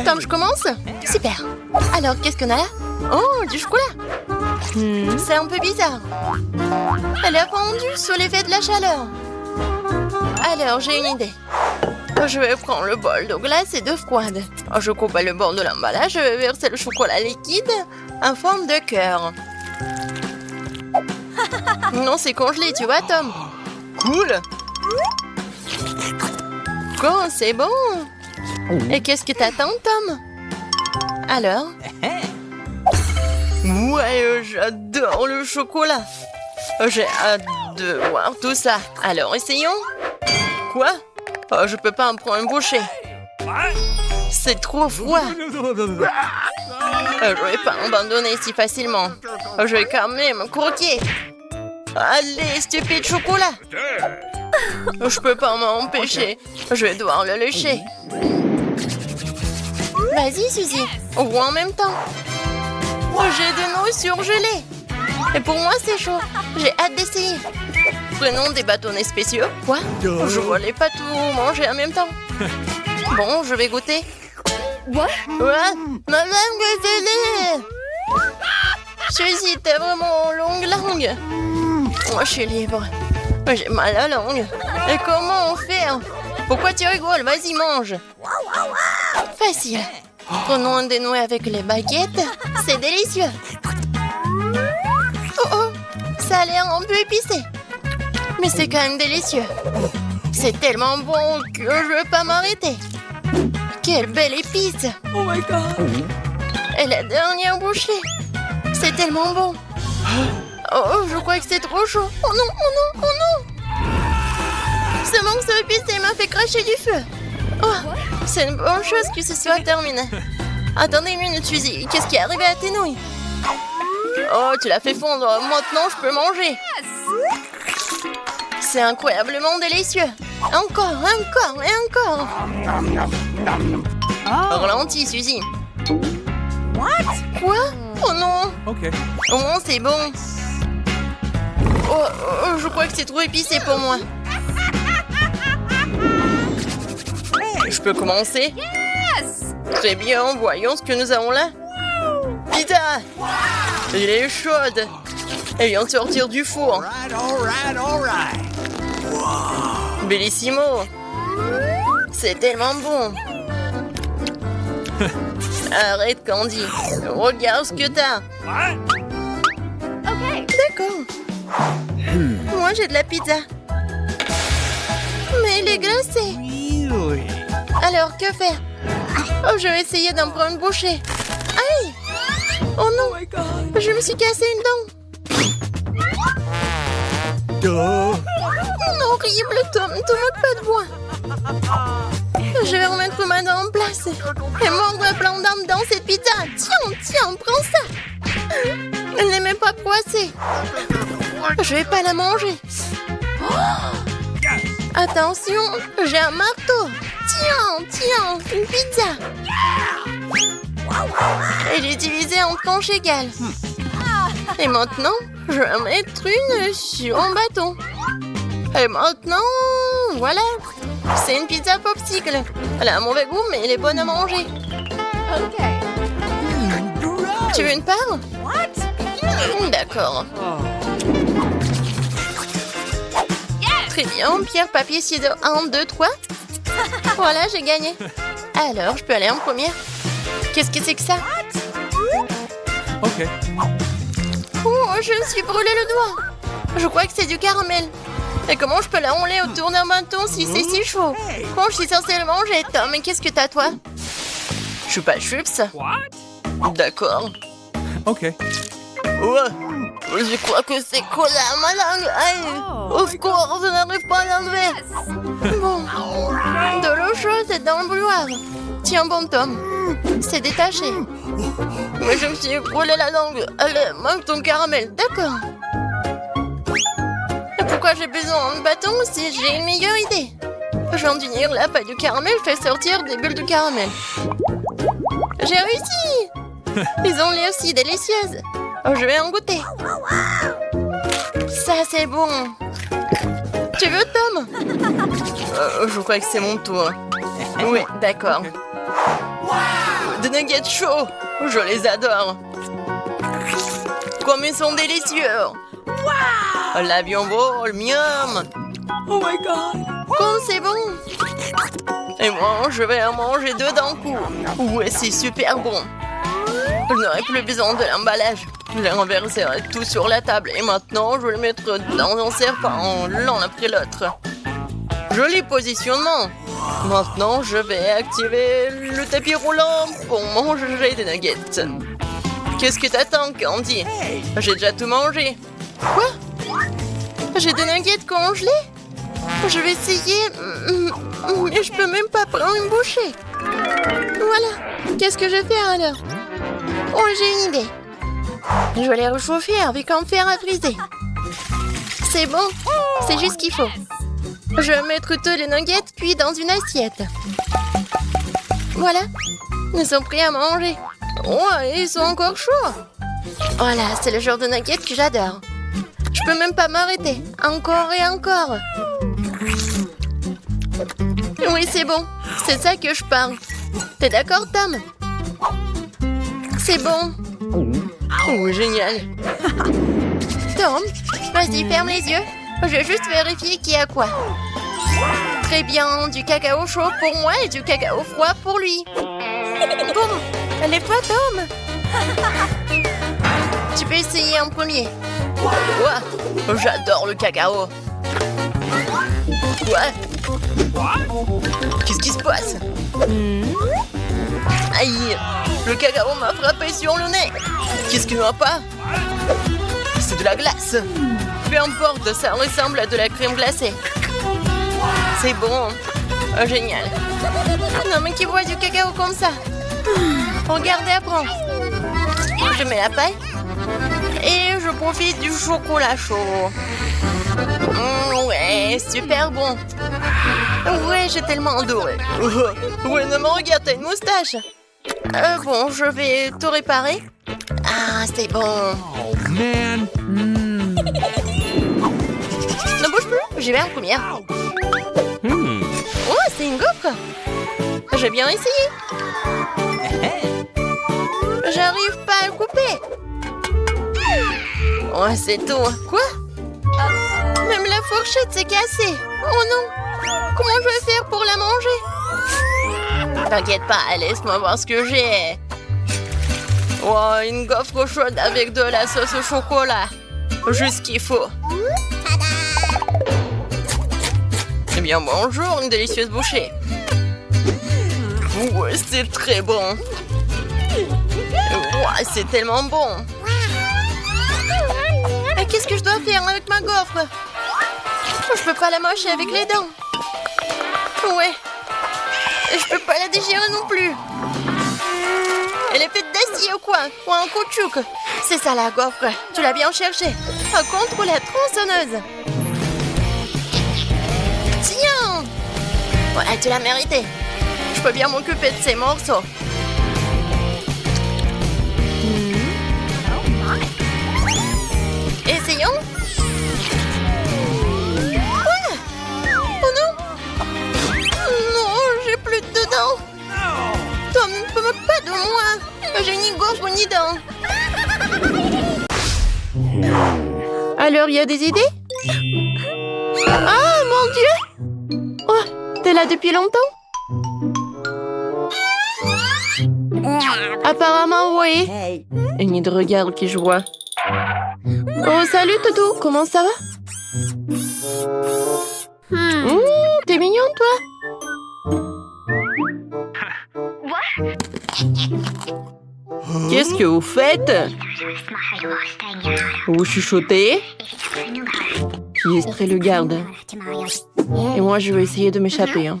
Tom, je commence? Super. Alors, qu'est-ce qu'on a là? Oh, du chocolat. C'est un peu bizarre. Elle a fondu sous l'effet de la chaleur. Alors, j'ai une idée. Je vais prendre le bol d'eau glacée et d'eau froide. Je coupe le bord de l'emballage, je vais verser le chocolat liquide en forme de cœur. Non, c'est congelé, tu vois, Tom. Cool. Oh, c'est bon. Et qu'est-ce que t'attends, Tom? Alors? Ouais, j'adore le chocolat. J'ai hâte de voir tout ça. Alors, essayons. Quoi? Oh, je peux pas en prendre une bouchée. C'est trop froid. Je vais pas abandonner si facilement. Je vais quand même croquer. Allez, stupide chocolat. Je peux pas m'empêcher. Je vais devoir le lécher. Vas-y, Suzy. Ou en même temps. J'ai de l'eau surgelée. Et pour moi, c'est chaud. J'ai hâte d'essayer. Prenons des bâtonnets spéciaux. Quoi? Je voulais pas tout manger en même temps. Bon, je vais goûter. What? Ma langue est gelée. Suzy, t'as vraiment longue langue. Moi, je suis libre. J'ai mal à la langue. Et comment on fait? Pourquoi tu rigoles? Vas-y, mange. Facile. Prenons un dénoué avec les baguettes. C'est délicieux. Oh, ça a l'air un peu épicé. Mais c'est quand même délicieux. C'est tellement bon que je veux pas m'arrêter. Quelle belle épice. Oh my God. Et la dernière bouchée. C'est tellement bon. Oh, je crois que c'est trop chaud. Oh non, oh non, oh non. Ce morceau épicé m'a fait cracher du feu. Oh, c'est une bonne chose que ce soit terminé. Attendez une minute, Suzy. Qu'est-ce qui est arrivé à tes nouilles? Oh, tu l'as fait fondre. Maintenant, je peux manger. C'est incroyablement délicieux. Encore, encore et encore. Ralentis, Suzy. Quoi? Oh non. Au moins, c'est bon. Oh, je crois que c'est trop épicé pour moi. Je peux commencer? Très bien, voyons ce que nous avons là. Pizza! Elle est chaude. Elle vient de sortir du four. Bellissimo. C'est tellement bon. Arrête, Candy. Regarde ce que t'as. D'accord. Moi, j'ai de la pizza. Mais elle est glacée. Alors, que faire? Oh, je vais essayer d'en prendre une bouchée. Aïe! Oh non! Je me suis cassé une dent. Horrible, Tom. Ne te moque pas de moi. Je vais remettre ma dent en place. Et mordre plein d'armes dans cette pizza. Tiens, prends ça. Elle n'est même pas poissée. Je vais pas la manger. Attention, j'ai un marteau. Tiens, une pizza. Elle est divisée en tranches égales. Et maintenant, je vais mettre une sur un bâton. Et maintenant, voilà. C'est une pizza popsicle. Elle a un mauvais goût, mais elle est bonne à manger. Tu veux une part? D'accord. Très bien, pierre, papier, ciseaux. 1, 2, 3. Voilà, j'ai gagné. Alors, je peux aller en première. Qu'est-ce que c'est que ça? Oh, je me suis brûlé le doigt. Je crois que c'est du caramel. Et comment je peux la rouler autour d'un bâton si c'est si chaud? Bon, je suis censée le manger, Tom. Mais qu'est-ce que t'as, toi? Je suis pas chips. D'accord. Ouais, je crois que c'est collé à ma langue. Aïe. Au secours, je n'arrive pas à l'enlever. Bon, de l'eau chaude, c'est dans le bouilloire. Tiens bon, Tom. C'est détaché. Mais je me suis brûlé la langue. Allez, mange ton caramel. D'accord. Et pourquoi j'ai besoin d'un bâton si j'ai une meilleure idée? Je viens d'unir la pâte du caramel fait sortir des bulles de caramel. J'ai réussi. Ils ont l'air aussi délicieuses. Je vais en goûter. Ça, c'est bon. Tu veux, Tom? Je crois que c'est mon tour. Oui, d'accord. Des nuggets chauds. Je les adore. Comme ils sont délicieux. L'avion vole, miam. Oh my god! Comme c'est bon. Et moi, je vais en manger deux d'un coup. Ouais, c'est super bon. Je n'aurai plus besoin de l'emballage. Je renverserai tout sur la table. Et maintenant, je vais le mettre dans un serpent, l'un après l'autre. Joli positionnement. Maintenant, je vais activer le tapis roulant pour manger des nuggets. Qu'est-ce que t'attends, Candy? J'ai déjà tout mangé. Quoi? J'ai des nuggets congelés? Je vais essayer, mais je peux même pas prendre une bouchée. Voilà. Qu'est-ce que je vais faire alors? Oh, j'ai une idée. Je vais les réchauffer avec un fer à friser. C'est bon. C'est juste ce qu'il faut. Je vais mettre tous les nuggets cuits dans une assiette. Voilà. Ils sont prêts à manger. Oh, ils sont encore chauds. Voilà, c'est le genre de nuggets que j'adore. Je peux même pas m'arrêter. Encore et encore. Oui, c'est bon. C'est ça que je parle. T'es d'accord, Tom? C'est bon. Oh, génial. Tom, vas-y, ferme les yeux. Je vais juste vérifier qui a quoi. Très bien, du cacao chaud pour moi et du cacao froid pour lui. Bon, lève-toi, Tom. Tu peux essayer en premier. Quoi? J'adore le cacao. Quoi? Qu'est-ce qui se passe? Aïe, le cacao m'a frappé sur le nez. Qu'est-ce qu'il n'y a pas? C'est de la glace. Peu importe, ça ressemble à de la crème glacée. C'est bon. Oh, génial. Non, mais qui boit du cacao comme ça? Regardez, apprends. Je mets la paille. Et je profite du chocolat chaud. Ouais, super bon. Ouais, j'ai tellement adoré. Ouais, non, mais regarde, t'as une moustache. Bon, je vais tout réparer. Ah, c'est bon. Oh man! Ne bouge plus, j'y vais en première. Oh, c'est une gaufre. J'ai bien essayé. J'arrive pas à le couper. Oh, c'est tout. Quoi? Même la fourchette s'est cassée. Oh non. Comment je vais faire pour la manger? T'inquiète pas, laisse-moi voir ce que j'ai. Oh, une gaufre chaude avec de la sauce au chocolat. Juste ce qu'il faut. Eh bien, bonjour, une délicieuse bouchée. Ouais, c'est très bon. Ouais, c'est tellement bon. Et qu'est-ce que je dois faire avec ma gaufre? Je peux pas la mâcher avec les dents. Ouais. Et je peux pas la déchirer non plus. Elle est faite d'acier ou quoi? Ou en caoutchouc? C'est ça la gaufre. Tu l'as bien cherché. Contre la tronçonneuse. Tiens! Ouais, tu l'as mérité. Je peux bien m'occuper de ces morceaux. Essayons. Quoi? Oh non! Non, j'ai plus de dents. Tom, ne te moque pas de moi. J'ai ni gaufre ni dents. Alors, il y a des idées? Ah, mon Dieu! Oh, t'es là depuis longtemps? Apparemment, oui. Et ni de regard qui je vois. Oh, salut, Toto. Comment ça va? T'es mignon, toi. Qu'est-ce que vous faites? Vous chuchotez? Distrait le garde. Et moi, je vais essayer de m'échapper. Hein.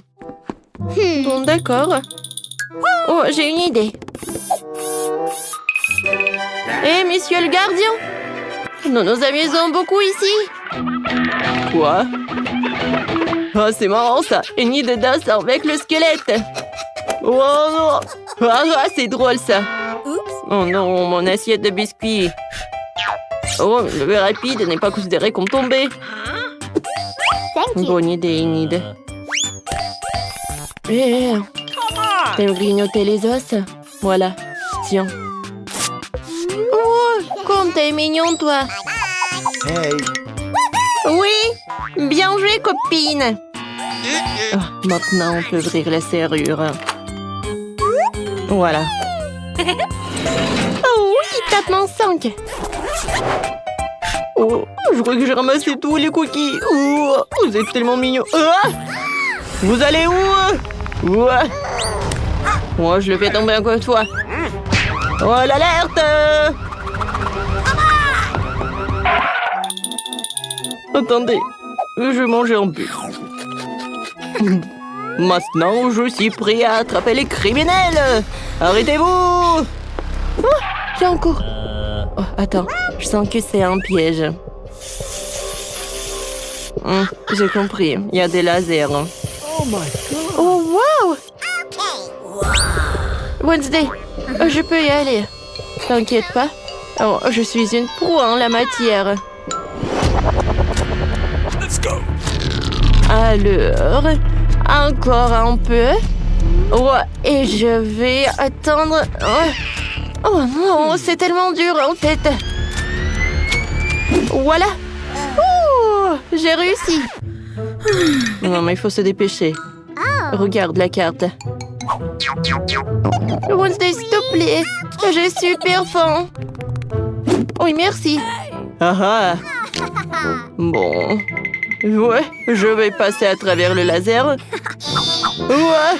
Bon, d'accord. Oh, j'ai une idée. Hé, messieurs le gardien! Nous nous amusons beaucoup ici. Quoi? Ah, c'est marrant ça. Une nid de danse avec le squelette. Oh non! Ah, c'est drôle ça. Oh non, mon assiette de biscuits. Oh, le verre rapide n'est pas considéré comme tombé. Bonne idée, Enid. Hé, t'aimes grignoter les os? Voilà, tiens. Oh, comme t'es mignon, toi. Hey. Oui, bien joué, copine. Ah, maintenant, on peut ouvrir la serrure. Voilà. Oh oui, tapement 5. Oh, je crois que j'ai ramassé tous les cookies. Oh, vous êtes tellement mignons. Ah, vous allez où? Ouais. Moi, je le fais tomber encore une fois. Oh, l'alerte! Attendez, je vais manger un peu. Maintenant, je suis prêt à attraper les criminels. Arrêtez-vous! Oh, j'ai un cours. Oh, attends, je sens que c'est un piège. J'ai compris, il y a des lasers. Oh my god. Oh, wow! Wednesday, je peux y aller. T'inquiète pas. Oh, je suis une pro en la matière. Let's go. Alors, encore un peu. Ouais, et je vais attendre. Oh non, c'est tellement dur en fait. Voilà. Ouh, j'ai réussi. Non, mais il faut se dépêcher. Regarde la carte. Wednesday, s'il te plaît. J'ai super faim. Oui, merci. Ah ah. Bon. Ouais, je vais passer à travers le laser. Ouais,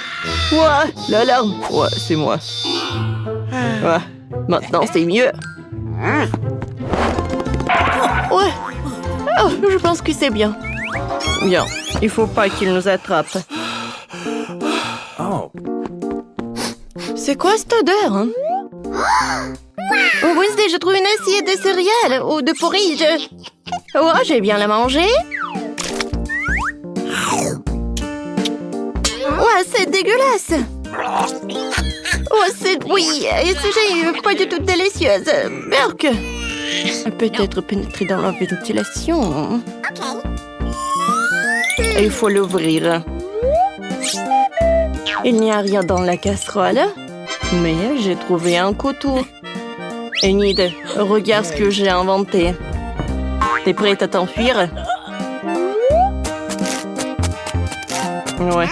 l'alarme. Ouais, c'est moi. Ouais, maintenant c'est mieux. Ouais. Oh, je pense que c'est bien. Bien, il faut pas qu'il nous attrape. Oh. C'est quoi cette odeur, hein? Oh, Wednesday, je trouve une assiette de céréales ou de porridge. Oh, j'ai bien la manger. Ouais, c'est dégueulasse. Oh, oui, et c'est pas du tout délicieuse. Berk. Peut-être pénétrer dans la ventilation. Il faut l'ouvrir. Il n'y a rien dans la casserole, mais j'ai trouvé un couteau. Enid, regarde ce que j'ai inventé. T'es prête à t'enfuir? Ouais.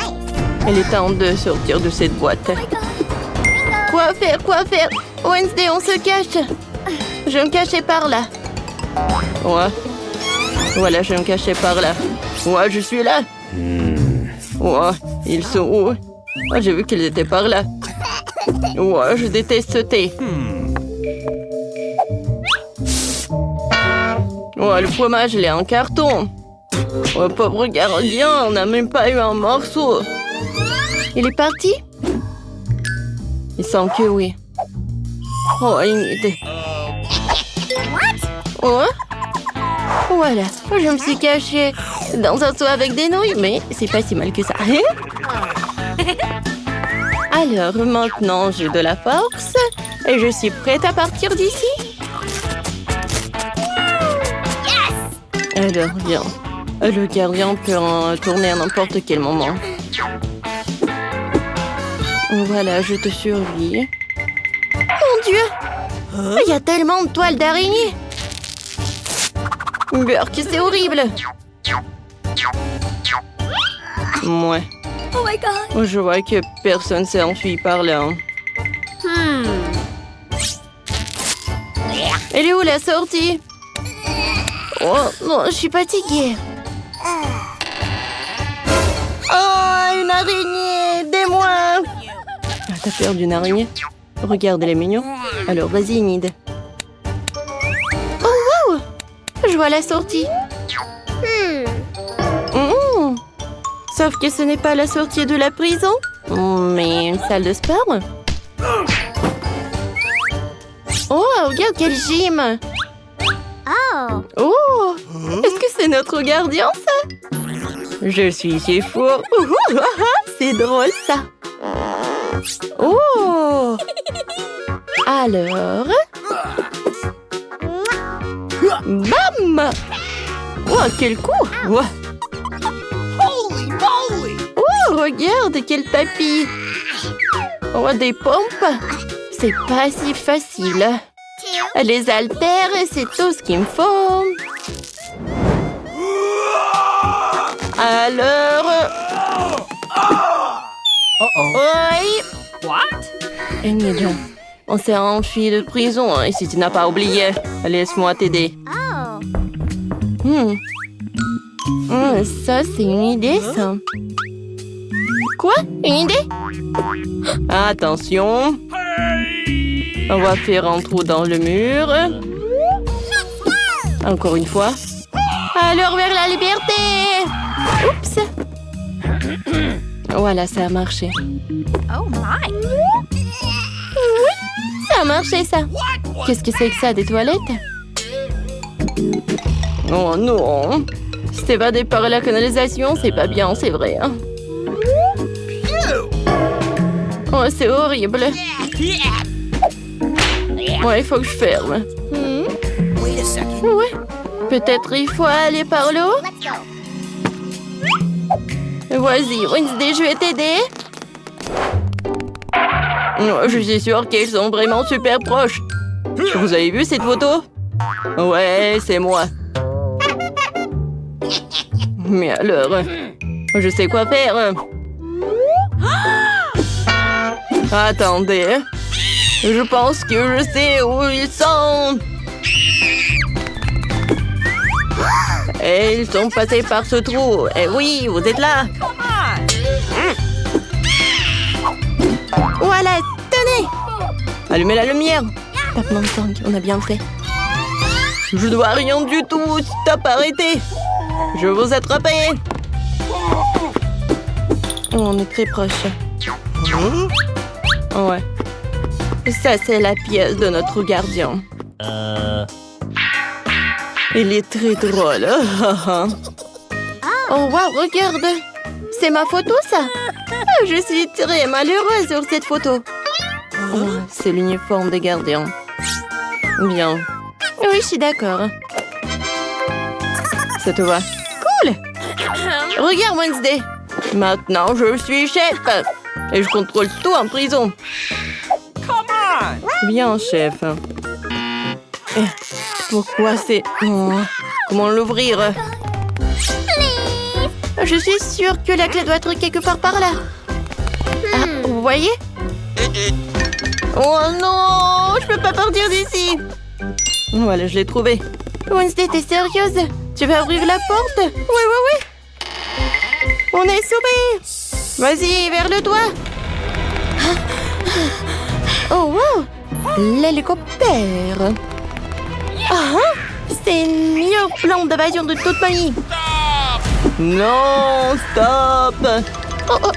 Il est temps de sortir de cette boîte. Quoi faire? Wednesday, on se cache. Je vais me cacher par là. Ouais. Voilà, je vais me cacher par là. Ouais, je suis là. Ouais, ils sont où? Oh, j'ai vu qu'ils étaient par là. Ouais, je déteste sauter. Ouais, le fromage, il est en carton. Oh, pauvre gardien, on n'a même pas eu un morceau. Il est parti? Il semble que oui. Oh, Enid. Oh? Voilà, je me suis cachée dans un seau avec des nouilles, mais c'est pas si mal que ça. Alors, maintenant, j'ai de la force et je suis prête à partir d'ici. Alors, viens. Le gardien peut en tourner à n'importe quel moment. Voilà, je te survis. Mon Dieu! Il y a tellement de toiles d'araignée! Burk, c'est horrible! Ouais. Oh my god. Je vois que personne s'est enfui par là. Elle est où la sortie? Oh non, je suis fatiguée. Oh, une araignée! Aidez-moi! Ah, t'as peur d'une araignée? Regarde, elle est mignonne. Alors, vas-y, Enid. Oh, wow! Je vois la sortie. Sauf que ce n'est pas la sortie de la prison, mais une salle de sport. Oh, regarde quel gym! Oh! Est-ce que c'est notre gardien, ça? Je suis si fou! C'est drôle, ça! Oh! Alors... Bam! Oh, quel coup! Oh, regarde, quel tapis. Oh, des pompes. C'est pas si facile. Les haltères, c'est tout ce qu'il me faut. Alors... Oui. Emilio, on s'est enfui de prison, hein, et si tu n'as pas oublié, laisse-moi t'aider. Ça, c'est une idée, ça. Quoi? Une idée? Attention. On va faire un trou dans le mur. Encore une fois. Alors vers la liberté! Oups! Voilà, ça a marché. Oh my! Oui, ça a marché, ça. Qu'est-ce que c'est que ça, des toilettes? Oh non! Se évader par la canalisation, c'est pas bien, c'est vrai. Hein? Oh, c'est horrible. Ouais, il faut que je ferme. Ouais. Peut-être il faut aller par le haut. Vas-y, Wednesday, je vais t'aider. Oh, je suis sûre qu'ils sont vraiment super proches. Vous avez vu cette photo? Ouais, c'est moi. Mais alors, je sais quoi faire. Attendez. Je pense que je sais où ils sont. Et ils sont passés par ce trou. Eh oui, vous êtes là. Voilà, tenez. Allumez la lumière. Tapement de sang, on a bien fait. Je dois rien du tout. Stop, arrêtez. Je vais vous attraper. Oh, on est très proche. Ouais. Ça, c'est la pièce de notre gardien. Il est très drôle. Oh, wow, regarde. C'est ma photo, ça. Je suis très malheureuse sur cette photo. Oh, c'est l'uniforme des gardiens. Bien. Oui, je suis d'accord. Ça te va? Cool. Regarde, Wednesday. Maintenant, je suis chef. Et je contrôle tout en prison. Bien, chef. Pourquoi c'est... Oh, comment l'ouvrir? Je suis sûre que la clé doit être quelque part par là. Ah, vous voyez? Oh non, je peux pas partir d'ici. Voilà, je l'ai trouvé. Wednesday, t'es sérieuse? Tu vas ouvrir la porte? Oui. On est sauvés. Vas-y, vers le toit. Oh, wow. L'hélicoptère. Ah, c'est le meilleur plan d'évasion de toute ma vie. Non, stop. Oh.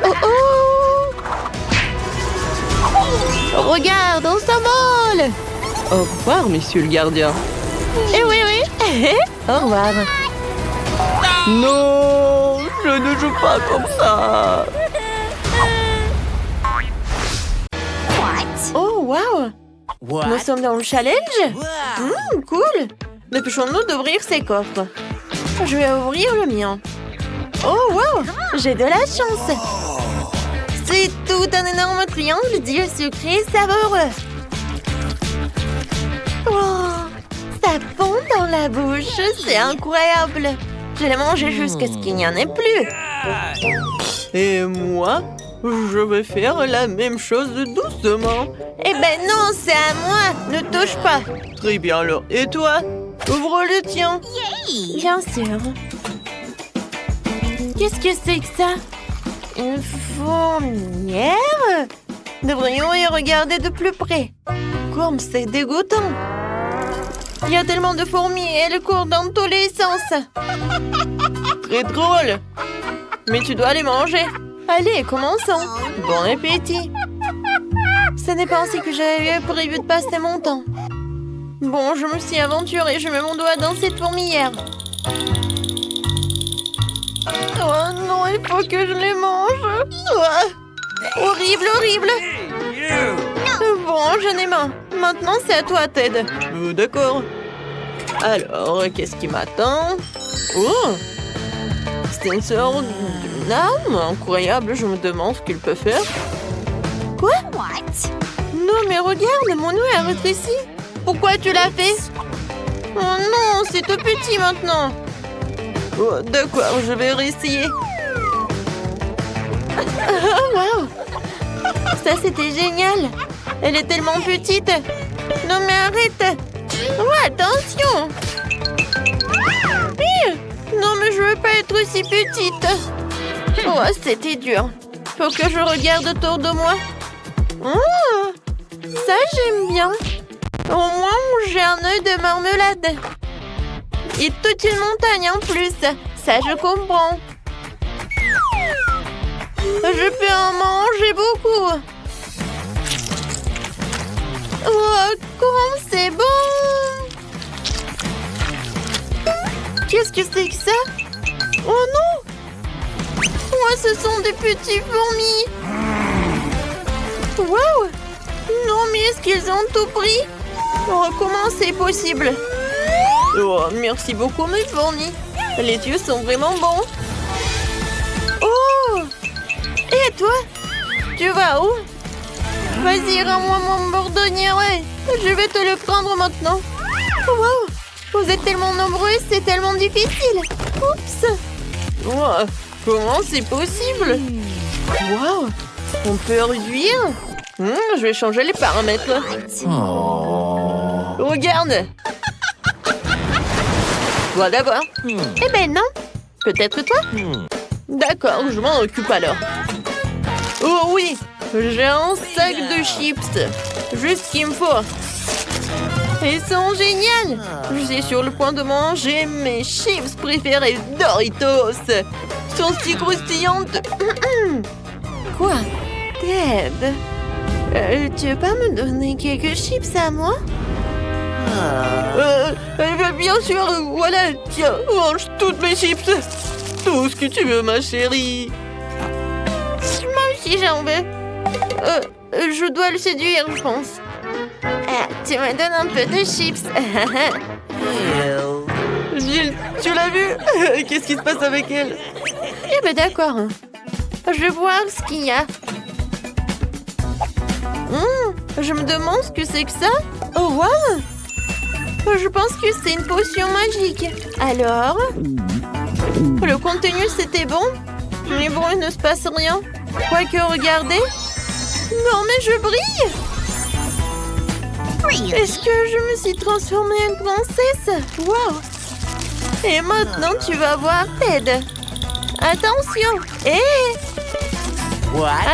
Regarde, on s'envole. Au revoir, monsieur le gardien. Eh oui. Au revoir. Non, je ne joue pas comme ça. Oh, wow. Nous sommes dans le challenge? Cool. Dépêchons-nous d'ouvrir ces coffres. Je vais ouvrir le mien. Oh, wow. J'ai de la chance. C'est tout un énorme triangle d'yeux sucrés savoureux. Oh, ça fond dans la bouche. C'est incroyable. Je l'ai mangé jusqu'à ce qu'il n'y en ait plus. Et moi, je vais faire la même chose doucement. Eh ben non, c'est à moi. Ne touche pas. Très bien alors. Et toi? Ouvre le tien. Bien sûr. Qu'est-ce que c'est que ça? Une fourmilière? Devrions y regarder de plus près. Comme c'est dégoûtant. Il y a tellement de fourmis et elles courent dans tous les sens. Très drôle. Mais tu dois les manger. Allez, commençons. Bon appétit. Ce n'est pas ainsi que j'avais prévu de passer mon temps. Bon, je me suis aventurée. Je mets mon doigt dans cette fourmilière. Oh non, il faut que je les mange. Horrible. Bon, j'en ai marre. Maintenant, c'est à toi, Ted. D'accord. Alors, qu'est-ce qui m'attend? Oh, c'est une sorte Non, incroyable, je me demande ce qu'il peut faire. Quoi? What? Non, mais regarde, mon nez a rétréci. Pourquoi tu l'as fait? Oh non, c'est tout petit maintenant. Oh, d'accord, je vais réessayer. Oh, wow! Ça, c'était génial. Elle est tellement petite. Non, mais arrête. Oh, attention. Non, mais je veux pas être aussi petite. Oh, c'était dur. Faut que je regarde autour de moi. Oh, ça, j'aime bien. Au moins, j'ai un œil de marmelade. Et toute une montagne en plus. Ça, je comprends. Je peux en manger beaucoup. Oh, comme c'est bon! Qu'est-ce que c'est que ça? Oh non! Oh, ce sont des petits fourmis! Wow! Non, mais est-ce qu'ils ont tout pris? Oh, comment c'est possible? Oh, merci beaucoup, mes fourmis. Les yeux sont vraiment bons. Oh! Et toi? Tu vas où? Vas-y, rends-moi mon bourdonnière. Je vais te le prendre maintenant. Wow! Vous êtes tellement nombreux, c'est tellement difficile. Oups! Oh, comment c'est possible? Wow! On peut réduire? Je vais changer les paramètres. Oh. Regarde! Toi d'abord. Eh ben non. Peut-être toi? D'accord, je m'en occupe alors. Oh oui! J'ai un sac de chips. Juste ce qu'il me faut. Ils sont géniales! Je suis sur le point de manger mes chips préférés Doritos. Ils sont si croustillantes. Quoi? Ted? Tu veux pas me donner quelques chips à moi? Bien sûr, voilà, tiens, mange toutes mes chips. Tout ce que tu veux, ma chérie. Moi aussi, j'en veux. Je dois le séduire, je pense. Tu me donnes un peu de chips. Gilles, tu l'as vu? Qu'est-ce qui se passe avec elle? Eh ben d'accord. Je vais voir ce qu'il y a. Je me demande ce que c'est que ça. Oh, wow! Je pense que c'est une potion magique. Alors? Le contenu, c'était bon? Mais bon, il ne se passe rien. Quoique, regardez. Non, mais je brille! Est-ce que je me suis transformée en princesse? Wow! Et maintenant, tu vas voir Ted. Attention! Hé!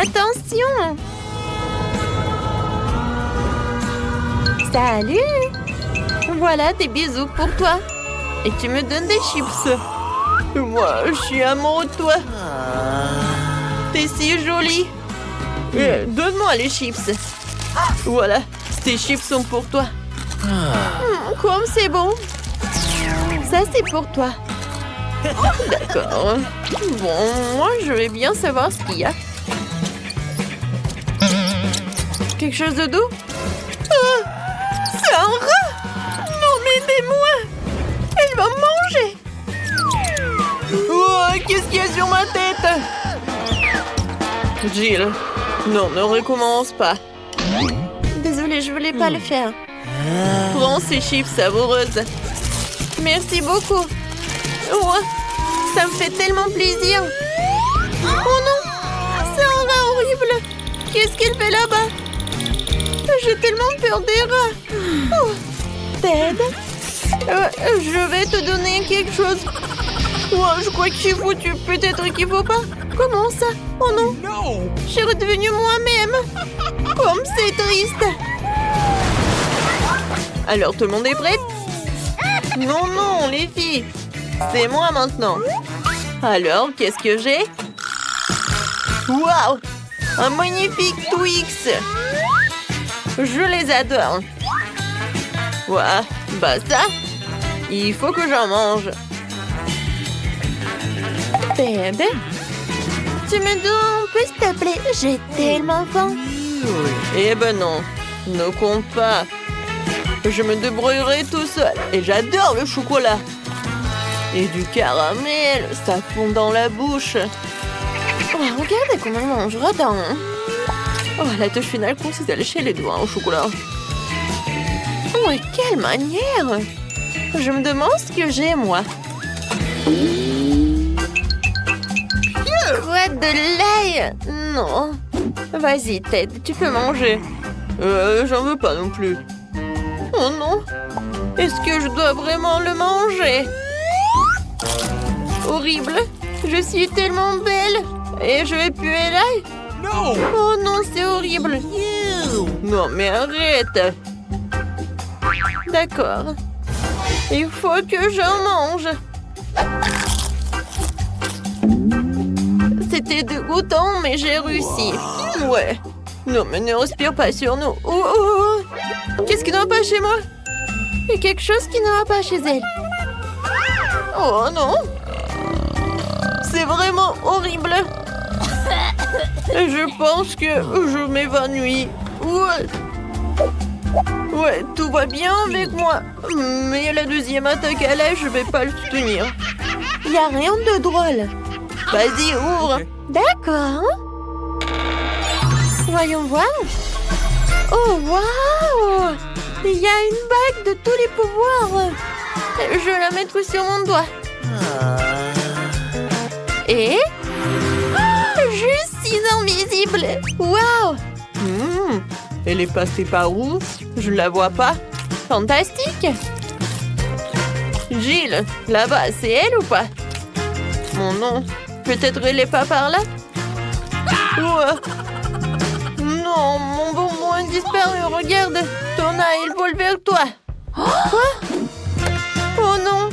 Attention! Salut! Voilà des bisous pour toi. Et tu me donnes des chips. Moi, je suis amoureux de toi. T'es si jolie. Donne-moi les chips. Voilà, ces chips sont pour toi. Comme c'est bon. Ça, c'est pour toi. D'accord. Bon, moi, je vais bien savoir ce qu'il y a. Quelque chose de doux? C'est un rat! Non, mais aidez-moi! Elle va me manger! Oh, qu'est-ce qu'il y a sur ma tête? Jill, non, ne recommence pas. Désolée, je voulais pas le faire. Prends ces chips savoureuses. Merci beaucoup. Oh, ça me fait tellement plaisir. Oh non! C'est un rat horrible! Qu'est-ce qu'il fait là-bas? J'ai tellement peur des rats. Oh, Ted, je vais te donner quelque chose. Oh, je crois qu'il faut, peut-être qu'il faut pas. Comment ça? Oh non, je suis redevenue moi-même. Comme c'est triste. Alors, tout le monde est prêt? Non, non, les filles. C'est moi maintenant. Alors, qu'est-ce que j'ai? Waouh! Un magnifique Twix. Je les adore. Ouah, bah ça, il faut que j'en mange. Bébé, tu me donnes un peu, s'il te plaît? J'ai tellement faim. Eh ben non, ne compte pas. Je me débrouillerai tout seul. Et j'adore le chocolat. Et du caramel, ça fond dans la bouche. Regardez comment elle mange, radin. Oh, la touche finale consiste à lécher les doigts au chocolat. Oh, et quelle manière! Je me demande ce que j'ai, moi. Quoi, de l'ail? Non. Vas-y, Ted, tu peux manger. J'en veux pas non plus. Oh non. Est-ce que je dois vraiment le manger? Horrible. Je suis tellement belle. Et je vais puer l'ail. No! Oh non, c'est horrible. Non, mais arrête. D'accord. Il faut que j'en mange. C'était dégoûtant, mais j'ai réussi. Ouais. Non, mais ne respire pas sur nous. Oh, oh, oh. Qu'est-ce qui ne va pas chez moi? Il y a quelque chose qui ne va pas chez elle. Oh non. C'est vraiment horrible. Je pense que je m'évanouis. Ouais, tout va bien avec moi. Mais la deuxième attaque à l'ail, je vais pas le soutenir. Il n'y a rien de drôle. Vas-y, ouvre. Ok. D'accord. Voyons voir. Oh, waouh! Il y a une bague de tous les pouvoirs. Je vais la mettre sur mon doigt. Et... je suis invisible. Waouh! Elle est passée par où? Je ne la vois pas. Fantastique! Jill, là-bas, c'est elle ou pas? Mon nom. Peut-être elle n'est pas par là? Non, mon bonbon a disparu. Regarde, ton œil, il vole vers toi. Quoi? Oh non!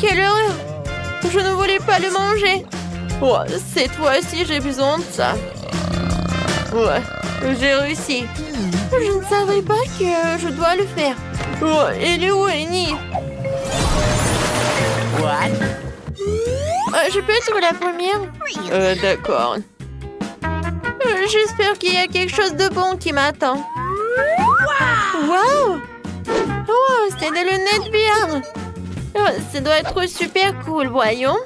Quelle horreur! Je ne voulais pas le manger. Oh, cette fois-ci, j'ai besoin de ça. Ouais, j'ai réussi. Je ne savais pas que je dois le faire. Oh, elle est où, Annie? Je peux être la première? D'accord. J'espère qu'il y a quelque chose de bon qui m'attend. Wow! Oh, c'est des lunettes VR. Oh, ça doit être super cool, voyons.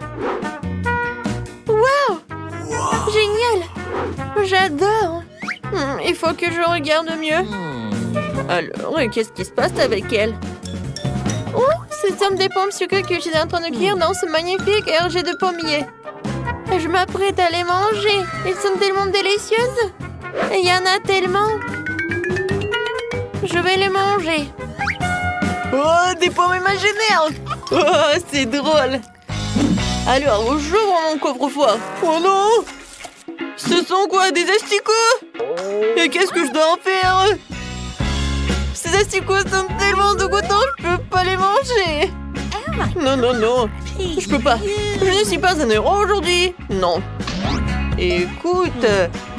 Wow! Génial! J'adore! Il faut que je regarde mieux. Alors, qu'est-ce qui se passe avec elle? Oh, ce sont des pommes sucrées que j'étais en train de cuire dans ce magnifique RG de pommier. Je m'apprête à les manger. Elles sont tellement délicieuses. Il y en a tellement. Je vais les manger. Oh, des pommes imaginaires. Oh, c'est drôle. Alors, j'ouvre mon coffre-fort. Oh non! Ce sont quoi, des asticots? Et qu'est-ce que je dois en faire? Ces asticots sont tellement dégoûtants, je peux pas les manger. Non, non, non. Je peux pas. Je ne suis pas un héros aujourd'hui. Non. Écoute,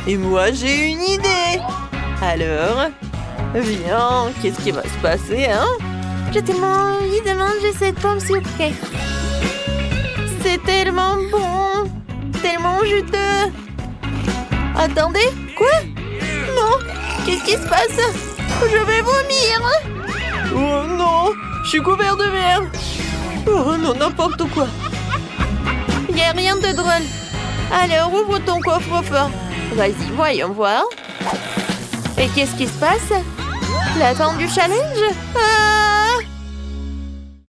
et moi j'ai une idée. Alors, viens, qu'est-ce qui va se passer, hein? J'ai tellement envie de manger cette pomme sucrée. C'est tellement bon, tellement juteux. Attendez, quoi? Non, qu'est-ce qui se passe? Je vais vomir. Oh non, je suis couvert de merde. Oh non, n'importe quoi. Il n'y a rien de drôle. Alors, ouvre ton coffre-fort. Vas-y, voyons voir. Et qu'est-ce qui se passe? La fin du challenge? Ah!